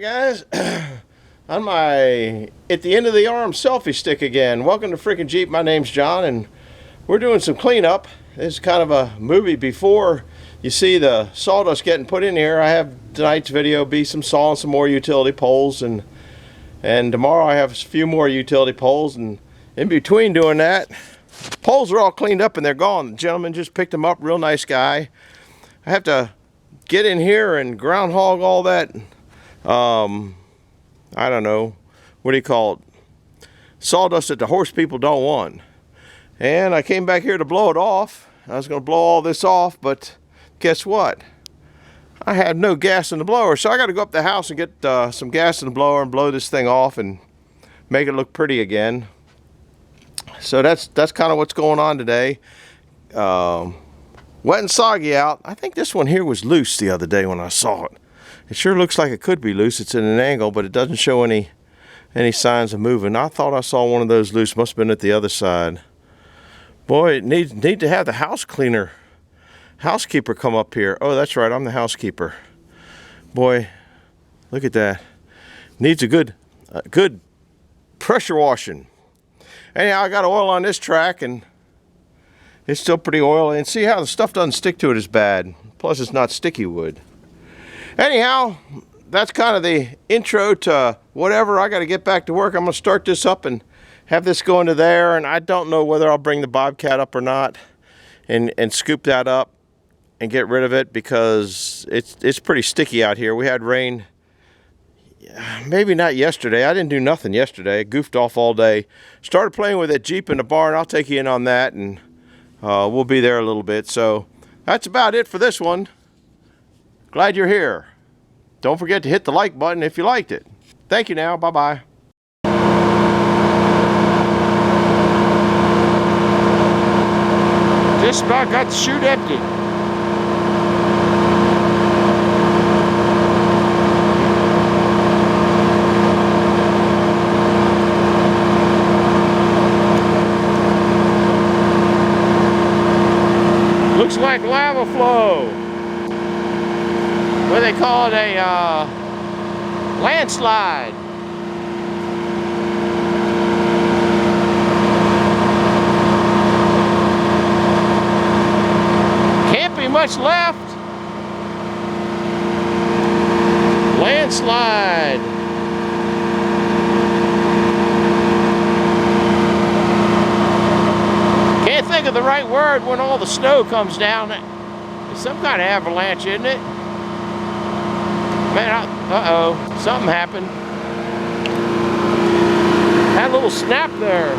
Guys, on my at the end of the arm selfie stick again. Welcome to Freaking Jeep. My name's John and we're doing some cleanup. This is kind of a movie before you see the sawdust getting put in here. I have tonight's video be some saw and some more utility poles, and tomorrow I have a few more utility poles, and in between doing that, poles are all cleaned up and they're gone. The gentleman just picked them up, real nice guy. I have to get in here and groundhog all that I don't know, what do you call it, sawdust that the horse people don't want. And I came back here to blow it off. I was going to blow all this off, but guess what? I had no gas in the blower, so I got to go up the house and get some gas in the blower and blow this thing off and make it look pretty again. So that's kind of what's going on today. Wet and soggy out. I think this one here was loose the other day when I saw it. It sure looks like it could be loose. It's at an angle, but it doesn't show any signs of moving. I thought I saw one of those loose. Must have been at the other side. Boy, it need to have the housekeeper come up here. Oh, that's right, I'm the housekeeper. Boy, look at that. Needs a good pressure washing. Anyhow, I got oil on this track and it's still pretty oily, and see how the stuff doesn't stick to it as bad. Plus it's not sticky wood. Anyhow, that's kind of the intro to whatever. I got to get back to work. I'm going to start this up and have this go into there, and I don't know whether I'll bring the Bobcat up or not and scoop that up and get rid of it, because it's pretty sticky out here. We had rain, maybe not yesterday. I didn't do nothing yesterday. I goofed off all day. Started playing with that Jeep in the barn. I'll take you in on that, and we'll be there a little bit. So that's about it for this one. Glad you're here. Don't forget to hit the like button if you liked it. Thank you now. Bye-bye. Just about got the chute empty. Looks like lava flow. What do they call it? A landslide. Can't be much left. Landslide. Can't think of the right word when all the snow comes down. It's some kind of avalanche, isn't it? Man, uh-oh, something happened. Had a little snap there.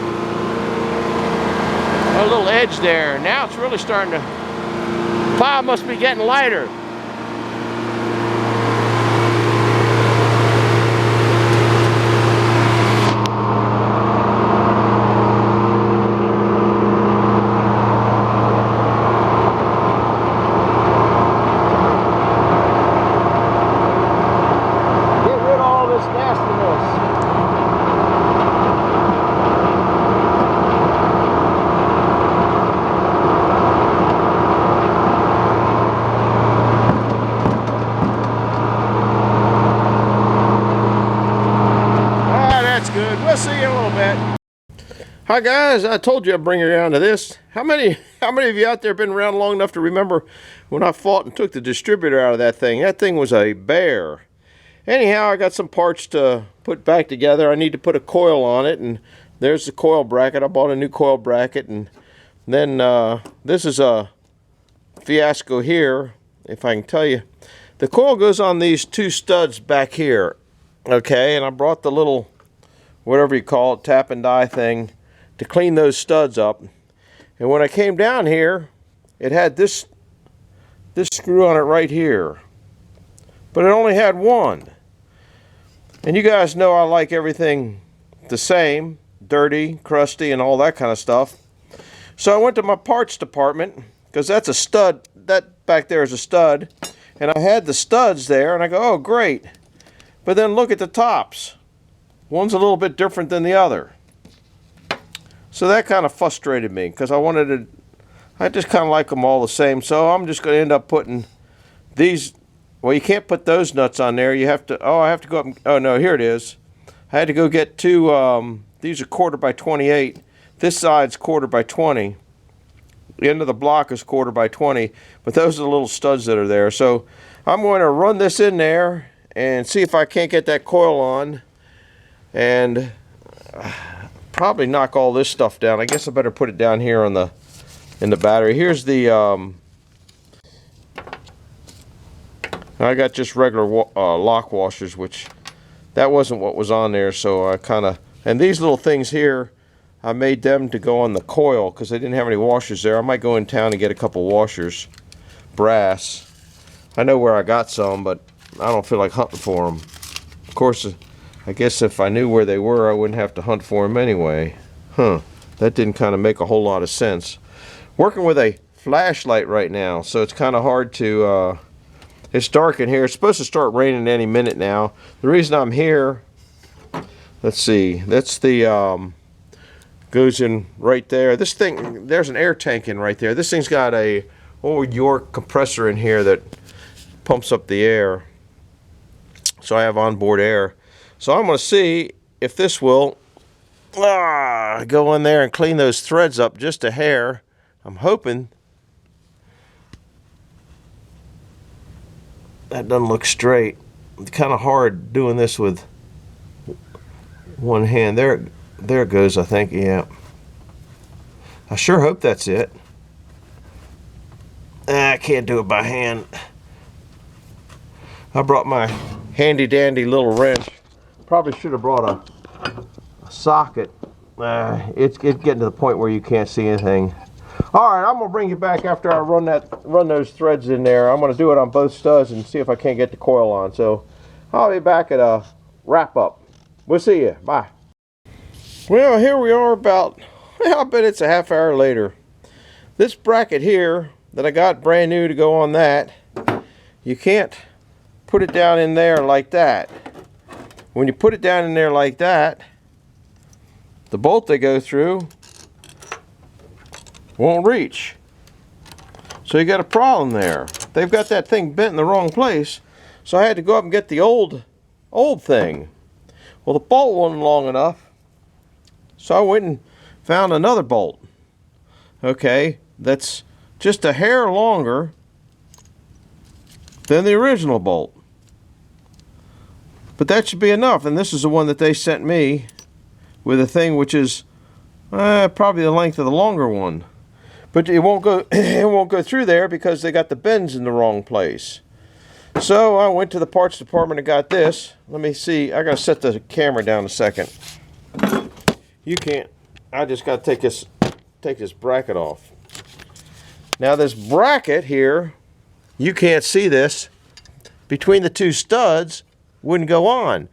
A little edge there. Now it's really starting to, pile must be getting lighter. We'll see you in a little bit. Hi guys, I told you I'd bring you around to this. How many of you out there been around long enough to remember when I fought and took the distributor out of that thing? That thing was a bear. Anyhow, I got some parts to put back together. I need to put a coil on it, and there's the coil bracket. I bought a new coil bracket, and then this is a fiasco here, if I can tell you. The coil goes on these two studs back here, okay, and I brought the little, whatever you call it, tap and die thing to clean those studs up. And when I came down here, it had this screw on it right here, but it only had one. And you guys know I like everything the same, dirty, crusty, and all that kind of stuff. So I went to my parts department, because that's a stud, that back there is a stud, and I had the studs there, and I go, oh great, but then look at the tops. One's a little bit different than the other. So that kind of frustrated me, because I just kind of like them all the same. So I'm just going to end up putting these well, you can't put those nuts on there. You have to, oh, I have to go up and, oh no, here it is. I had to go get two, these are 1/4x28. This side's 1/4x20. The end of the block is 1/4x20, but those are the little studs that are there. So I'm going to run this in there and see if I can't get that coil on, and probably knock all this stuff down. I guess I better put it down here on in the battery. Here's the I got just regular lock washers, which that wasn't what was on there, so I kind of, and these little things here, I made them to go on the coil because they didn't have any washers there. I might go in town and get a couple washers, brass. I know where I got some, but I don't feel like hunting for them. Of course, I guess if I knew where they were, I wouldn't have to hunt for them anyway. Huh, that didn't kind of make a whole lot of sense. Working with a flashlight right now, so it's kind of hard to, it's dark in here. It's supposed to start raining any minute now. The reason I'm here, let's see, that's the, goes in right there. This thing, there's an air tank in right there. This thing's got a old York compressor in here that pumps up the air. So I have onboard air. So I'm going to see if this will go in there and clean those threads up just a hair. I'm hoping that doesn't look straight. It's kind of hard doing this with one hand. There it goes, I think, yeah. I sure hope that's it. I can't do it by hand. I brought my handy dandy little wrench. Probably should have brought a socket. It's getting to the point where you can't see anything. Alright, I'm going to bring you back after I run those threads in there. I'm going to do it on both studs and see if I can't get the coil on. So I'll be back at a wrap up. We'll see you. Bye. Well, here we are about, I bet it's a half hour later. This bracket here that I got brand new to go on that, you can't put it down in there like that. When you put it down in there like that, the bolt they go through won't reach. So you got a problem there. They've got that thing bent in the wrong place. So I had to go up and get the old thing. Well, the bolt wasn't long enough. So I went and found another bolt. Okay, that's just a hair longer than the original bolt. But that should be enough. And this is the one that they sent me with a thing which is probably the length of the longer one. But it won't go it won't go through there because they got the bends in the wrong place. So I went to the parts department and got this. Let me see. I gotta set the camera down a second. You can't. I just got to take this bracket off. Now this bracket here, you can't see this. Between the two studs, wouldn't go on.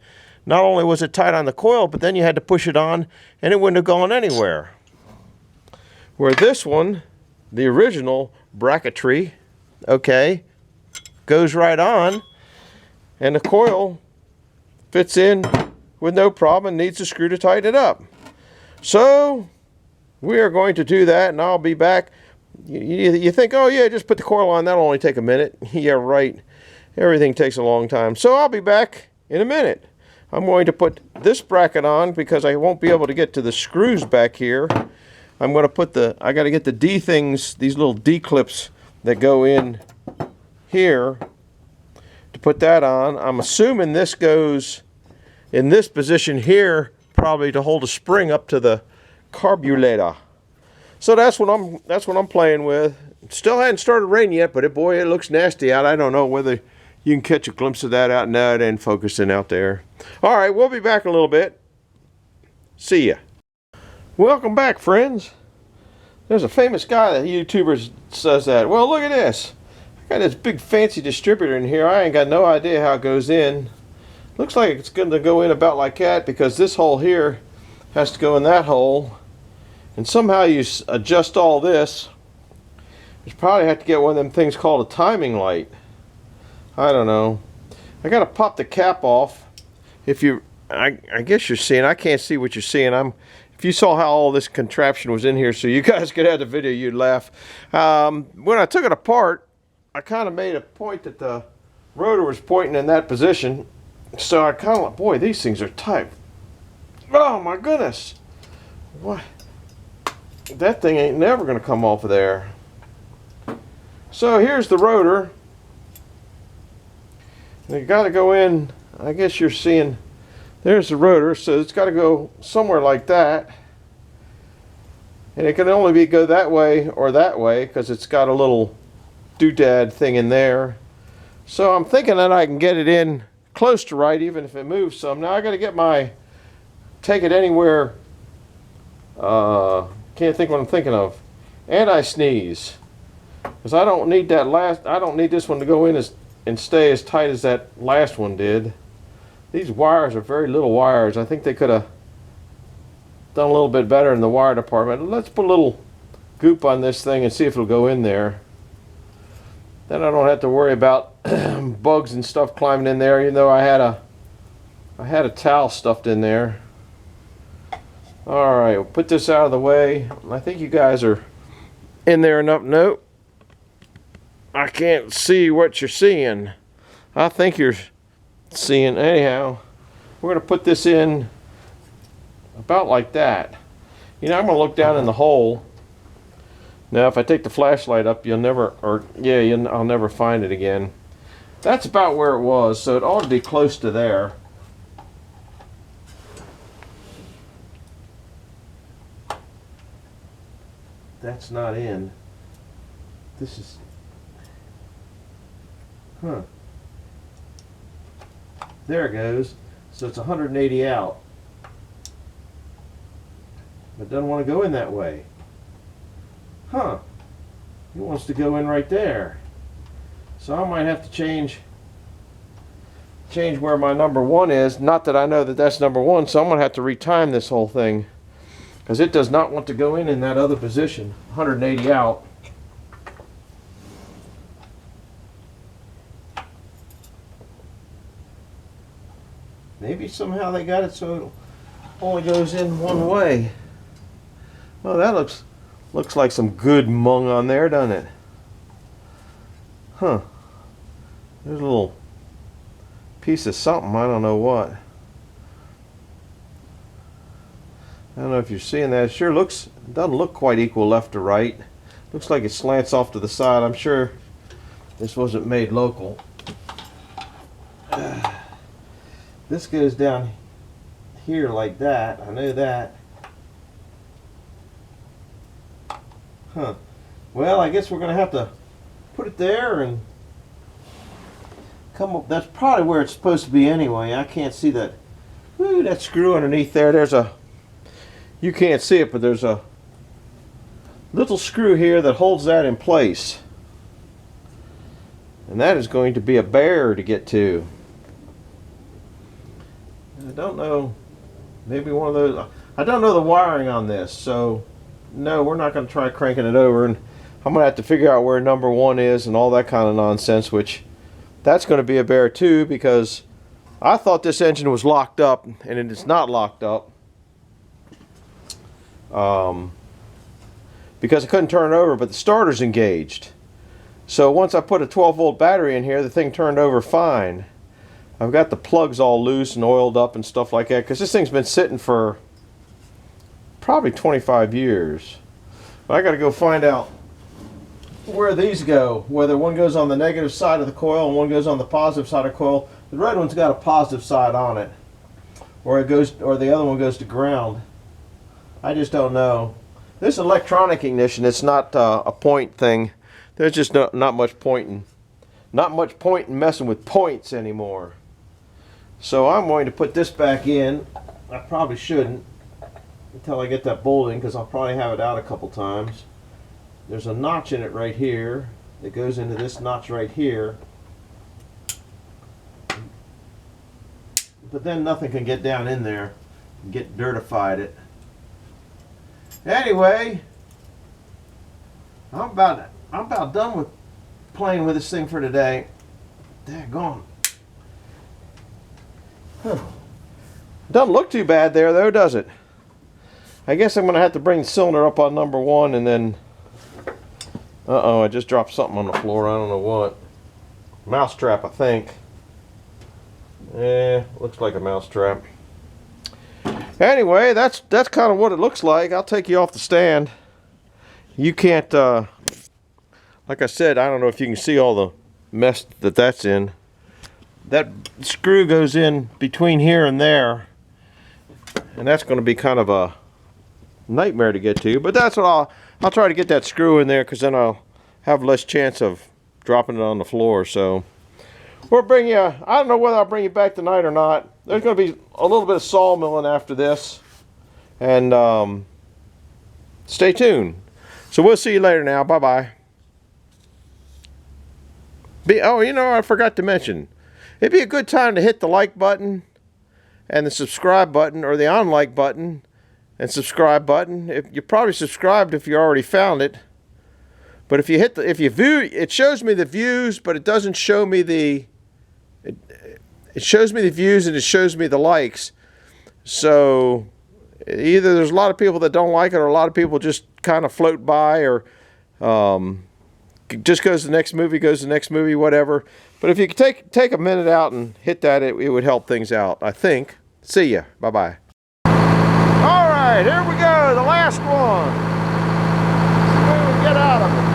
Not only was it tight on the coil, but then you had to push it on, and it wouldn't have gone anywhere. Where this one, the original bracketry, okay, goes right on, and the coil fits in with no problem and needs a screw to tighten it up. So we are going to do that, and I'll be back. You think, oh yeah, just put the coil on, that'll only take a minute. Yeah, right. Everything takes a long time. So I'll be back in a minute. I'm going to put this bracket on because I won't be able to get to the screws back here. I'm going to put I got to get the D things, these little D clips that go in here to put that on. I'm assuming this goes in this position here, probably to hold a spring up to the carburetor. So that's what I'm playing with. Still hadn't started raining yet, but boy, it looks nasty out. I don't know whether you can catch a glimpse of that out. No, it ain't focusing out there. All right, we'll be back in a little bit. See ya. Welcome back, friends. There's a famous guy that YouTuber says that. Well, look at this. I got this big fancy distributor in here. I ain't got no idea how it goes in. Looks like it's going to go in about like that because this hole here has to go in that hole. And somehow you adjust all this. You probably have to get one of them things called a timing light. I don't know. I got to pop the cap off. If you, I guess you're seeing, I can't see what you're seeing. If you saw how all this contraption was in here so you guys could have the video, you'd laugh. When I took it apart, I kind of made a point that the rotor was pointing in that position. So I kind of like, boy, these things are tight. Oh my goodness. What? That thing ain't never going to come off of there. So here's the rotor. You got to go in, I guess you're seeing, there's the rotor, so it's got to go somewhere like that. And it can only go that way or that way because it's got a little doodad thing in there. So I'm thinking that I can get it in close to right even if it moves some. Now I got to get take it anywhere, can't think what I'm thinking of. Anti-sneeze. Because I don't need I don't need this one to go in and stay as tight as that last one did. These wires are very little wires. I think they could have done a little bit better in the wire department. Let's put a little goop on this thing and see if it'll go in there. Then I don't have to worry about bugs and stuff climbing in there, even though I had a towel stuffed in there. Alright, we'll put this out of the way. I think you guys are in there enough. Nope. I can't see what you're seeing. I think you're seeing. Anyhow, we're going to put this in about like that. You know, I'm going to look down in the hole. Now, if I take the flashlight up, I'll never find it again. That's about where it was, so it ought to be close to there. That's not in. This is... Huh. There it goes. So it's 180 out. But it doesn't want to go in that way. Huh. It wants to go in right there. So I might have to change where my number 1 is. Not that I know that that's number 1, so I'm going to have to retime this whole thing. Because it does not want to go in that other position. 180 out. Maybe somehow they got it so it only goes in one way. Oh, that looks like some good mung on there, doesn't it? Huh. There's a little piece of something, I don't know what. I don't know if you're seeing that. It sure doesn't look quite equal left to right. Looks like it slants off to the side. I'm sure this wasn't made local. This goes down here like that. I know that. Huh. Well, I guess we're going to have to put it there and come up. That's probably where it's supposed to be anyway. I can't see that. Ooh, that screw underneath there. You can't see it, but there's a little screw here that holds that in place. And that is going to be a bear to get to. I don't know, maybe one of those. I don't know the wiring on this, so no, we're not going to try cranking it over, and I'm going to have to figure out where number 1 is and all that kind of nonsense, which that's going to be a bear too, because I thought this engine was locked up, and it is not locked up, because I couldn't turn it over, but the starter's engaged. So once I put a 12-volt battery in here, the thing turned over fine. I've got the plugs all loose and oiled up and stuff like that, because this thing's been sitting for probably 25 years. But I got to go find out where these go, whether one goes on the negative side of the coil and one goes on the positive side of the coil. The red one's got a positive side on it, or the other one goes to ground. I just don't know. This electronic ignition, it's not a point thing. There's just not much point in messing with points anymore. So I'm going to put this back in. I probably shouldn't until I get that bolt in, because I'll probably have it out a couple times. There's a notch in it right here that goes into this notch right here. But then nothing can get down in there and get dirtified it. Anyway, I'm about done with playing with this thing for today. Daggone. Huh. Doesn't look too bad there though, does it? I guess I'm going to have to bring the cylinder up on number 1 and then... Uh-oh, I just dropped something on the floor. I don't know what. Mousetrap, I think. Yeah, looks like a mousetrap. Anyway, that's kind of what it looks like. I'll take you off the stand. You can't, like I said, I don't know if you can see all the mess that's in. That screw goes in between here and there, and that's going to be kind of a nightmare to get to. But that's what I'll try to get that screw in there, because then I'll have less chance of dropping it on the floor. So we'll bring you, I don't know whether I'll bring you back tonight or not. There's going to be a little bit of sawmilling after this, and stay tuned. So we'll see you later now. Bye bye. Oh, you know, I forgot to mention, it'd be a good time to hit the like button and the subscribe button, or the unlike button and subscribe button. If you're probably subscribed if you already found it. But if you hit if you view, it shows me the views, but it doesn't show me the it shows me the views and it shows me the likes. So either there's a lot of people that don't like it, or a lot of people just kind of float by, or just goes to the next movie, whatever. But if you could take a minute out and hit that, it would help things out, I think. See ya. Bye-bye. All right, here we go, the last one. See what we can get out of it.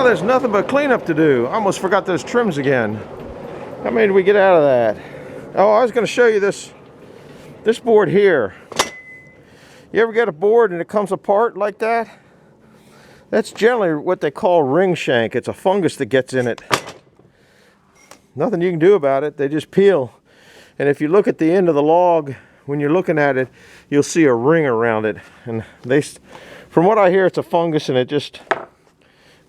there's nothing but cleanup to do. I almost forgot those trims again. How many did we get out of that? Oh, I was going to show you this board here. You ever get a board and it comes apart like that? That's generally what they call ring shank. It's a fungus that gets in it. Nothing you can do about it. They just peel. And if you look at the end of the log, when you're looking at it, you'll see a ring around it. And from what I hear, it's a fungus and it just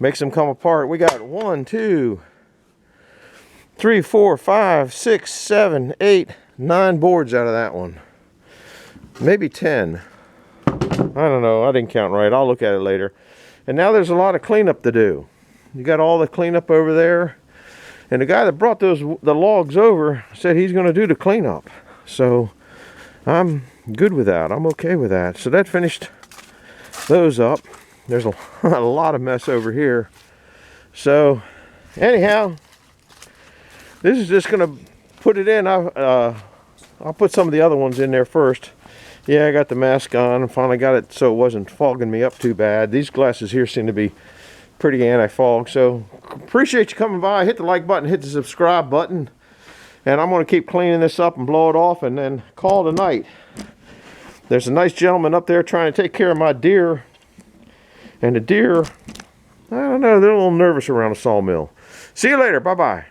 makes them come apart. We got 1, 2, 3, 4, 5, 6, 7, 8, 9 boards out of that one. Maybe 10. I don't know. I didn't count right. I'll look at it later. And now there's a lot of cleanup to do. You got all the cleanup over there. And the guy that brought the logs over said he's going to do the cleanup. So I'm good with that. I'm okay with that. So that finished those up. There's a lot of mess over here. So anyhow, this is just going to put it in. I'll put some of the other ones in there first. Yeah, I got the mask on and finally got it so it wasn't fogging me up too bad. These glasses here seem to be pretty anti-fog. So appreciate you coming by. Hit the like button, hit the subscribe button. And I'm going to keep cleaning this up and blow it off and then call it a night. There's a nice gentleman up there trying to take care of my deer. And the deer, I don't know, they're a little nervous around a sawmill. See you later. Bye-bye.